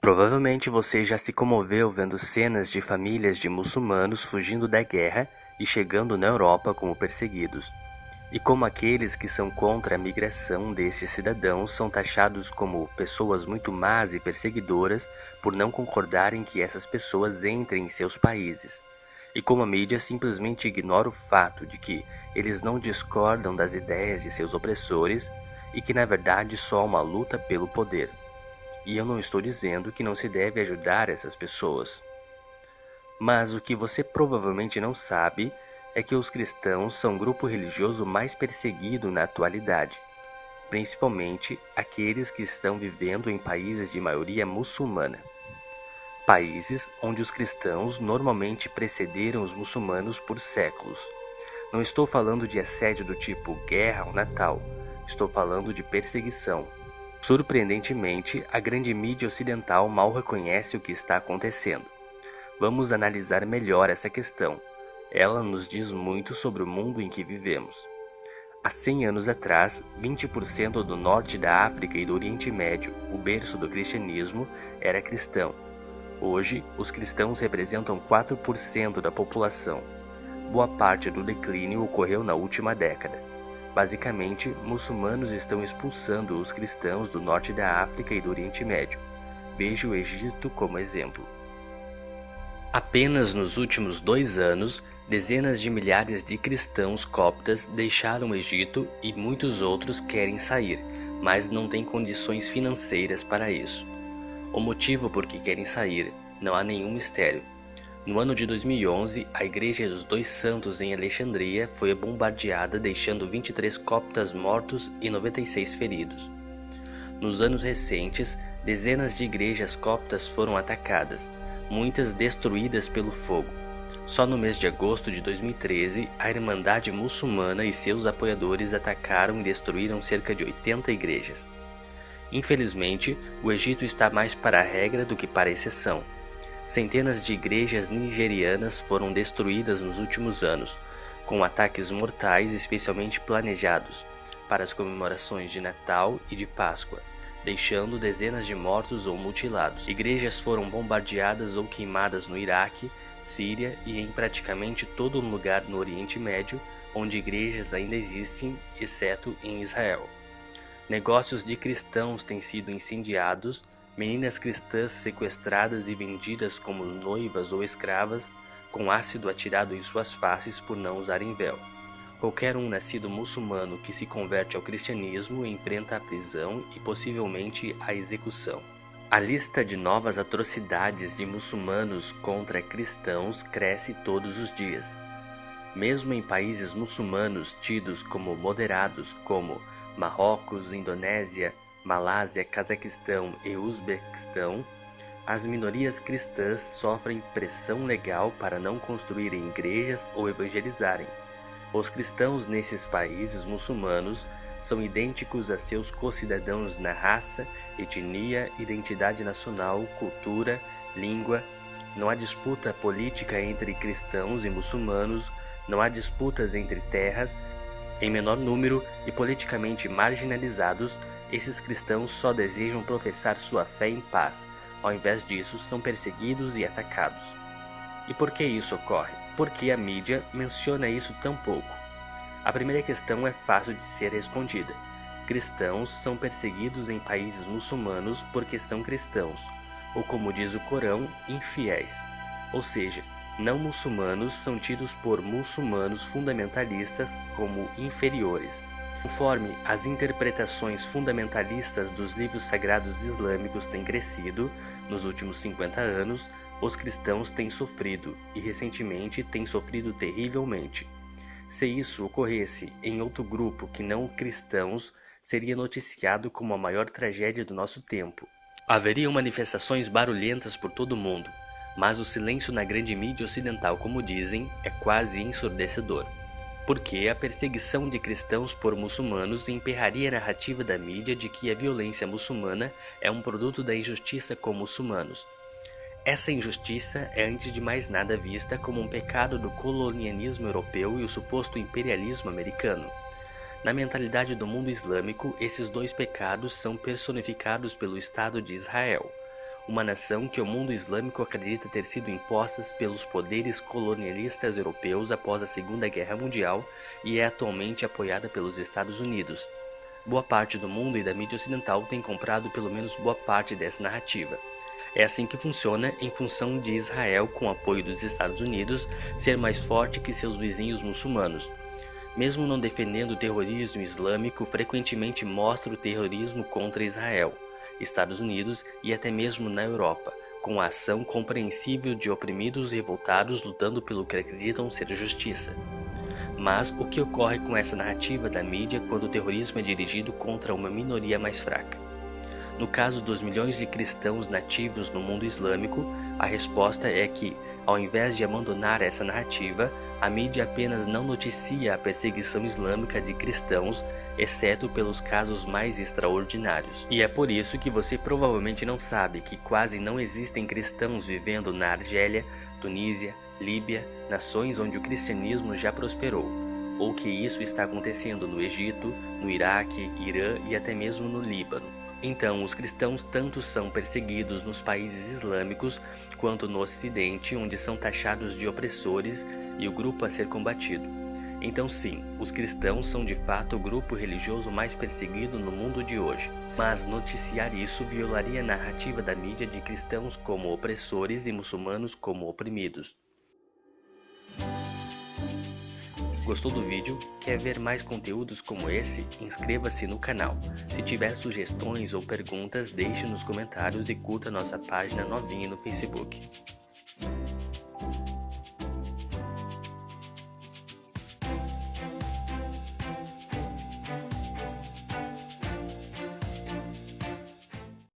Provavelmente você já se comoveu vendo cenas de famílias de muçulmanos fugindo da guerra e chegando na Europa como perseguidos, e como aqueles que são contra a migração destes cidadãos são taxados como pessoas muito más e perseguidoras por não concordarem que essas pessoas entrem em seus países, e como a mídia simplesmente ignora o fato de que eles não discordam das ideias de seus opressores e que na verdade só há uma luta pelo poder. E eu não estou dizendo que não se deve ajudar essas pessoas. Mas o que você provavelmente não sabe é que os cristãos são o grupo religioso mais perseguido na atualidade, principalmente aqueles que estão vivendo em países de maioria muçulmana. Países onde os cristãos normalmente precederam os muçulmanos por séculos. Não estou falando de assédio do tipo guerra ou Natal, estou falando de perseguição. Surpreendentemente, a grande mídia ocidental mal reconhece o que está acontecendo. Vamos analisar melhor essa questão. Ela nos diz muito sobre o mundo em que vivemos. Há 100 anos atrás, 20% do norte da África e do Oriente Médio, o berço do cristianismo, era cristão. Hoje, os cristãos representam 4% da população. Boa parte do declínio ocorreu na última década. Basicamente, muçulmanos estão expulsando os cristãos do norte da África e do Oriente Médio. Veja o Egito como exemplo. Apenas nos últimos 2 anos, dezenas de milhares de cristãos coptas deixaram o Egito e muitos outros querem sair, mas não têm condições financeiras para isso. O motivo por que querem sair não há nenhum mistério. No ano de 2011, a Igreja dos Dois Santos em Alexandria foi bombardeada, deixando 23 coptas mortos e 96 feridos. Nos anos recentes, dezenas de igrejas coptas foram atacadas, muitas destruídas pelo fogo. Só no mês de agosto de 2013, a Irmandade Muçulmana e seus apoiadores atacaram e destruíram cerca de 80 igrejas. Infelizmente, o Egito está mais para a regra do que para a exceção. Centenas de igrejas nigerianas foram destruídas nos últimos anos, com ataques mortais especialmente planejados para as comemorações de Natal e de Páscoa, deixando dezenas de mortos ou mutilados. Igrejas foram bombardeadas ou queimadas no Iraque, Síria e em praticamente todo lugar no Oriente Médio, onde igrejas ainda existem, exceto em Israel. Negócios de cristãos têm sido incendiados, meninas cristãs sequestradas e vendidas como noivas ou escravas, com ácido atirado em suas faces por não usarem véu. Qualquer um nascido muçulmano que se converte ao cristianismo enfrenta a prisão e possivelmente a execução. A lista de novas atrocidades de muçulmanos contra cristãos cresce todos os dias. Mesmo em países muçulmanos tidos como moderados, como Marrocos, Indonésia, Malásia, Cazaquistão e Uzbequistão, as minorias cristãs sofrem pressão legal para não construírem igrejas ou evangelizarem. Os cristãos nesses países muçulmanos são idênticos a seus co-cidadãos na raça, etnia, identidade nacional, cultura, língua. Não há disputa política entre cristãos e muçulmanos, não há disputas entre terras. Em menor número e politicamente marginalizados, esses cristãos só desejam professar sua fé em paz. Ao invés disso, são perseguidos e atacados. E por que isso ocorre? Por que a mídia menciona isso tão pouco? A primeira questão é fácil de ser respondida. Cristãos são perseguidos em países muçulmanos porque são cristãos, ou como diz o Corão, infiéis. Ou seja, não muçulmanos são tidos por muçulmanos fundamentalistas como inferiores. Conforme as interpretações fundamentalistas dos livros sagrados islâmicos têm crescido nos últimos 50 anos, os cristãos têm sofrido e recentemente têm sofrido terrivelmente. Se isso ocorresse em outro grupo que não cristãos, seria noticiado como a maior tragédia do nosso tempo. Haveriam manifestações barulhentas por todo o mundo, mas o silêncio na grande mídia ocidental, como dizem, é quase ensurdecedor. Porque a perseguição de cristãos por muçulmanos emperraria a narrativa da mídia de que a violência muçulmana é um produto da injustiça com muçulmanos. Essa injustiça é antes de mais nada vista como um pecado do colonialismo europeu e o suposto imperialismo americano. Na mentalidade do mundo islâmico, esses dois pecados são personificados pelo Estado de Israel. uma nação que o mundo islâmico acredita ter sido imposta pelos poderes colonialistas europeus após a Segunda Guerra Mundial e é atualmente apoiada pelos Estados Unidos. Boa parte do mundo e da mídia ocidental tem comprado pelo menos boa parte dessa narrativa. É assim que funciona em função de Israel, com o apoio dos Estados Unidos, ser mais forte que seus vizinhos muçulmanos. Mesmo não defendendo o terrorismo islâmico, frequentemente mostra o terrorismo contra Israel, Estados Unidos e até mesmo na Europa, com a ação compreensível de oprimidos revoltados lutando pelo que acreditam ser justiça. Mas o que ocorre com essa narrativa da mídia quando o terrorismo é dirigido contra uma minoria mais fraca? No caso dos milhões de cristãos nativos no mundo islâmico, a resposta é que, ao invés de abandonar essa narrativa, a mídia apenas não noticia a perseguição islâmica de cristãos, exceto pelos casos mais extraordinários. E é por isso que você provavelmente não sabe que quase não existem cristãos vivendo na Argélia, Tunísia, Líbia, nações onde o cristianismo já prosperou, ou que isso está acontecendo no Egito, no Iraque, Irã e até mesmo no Líbano. Então, os cristãos tanto são perseguidos nos países islâmicos quanto no Ocidente, onde são taxados de opressores e o grupo a ser combatido. Então sim, os cristãos são de fato o grupo religioso mais perseguido no mundo de hoje. Mas noticiar isso violaria a narrativa da mídia de cristãos como opressores e muçulmanos como oprimidos. Gostou do vídeo? Quer ver mais conteúdos como esse? Inscreva-se no canal. Se tiver sugestões ou perguntas, deixe nos comentários e curta nossa página novinha no Facebook.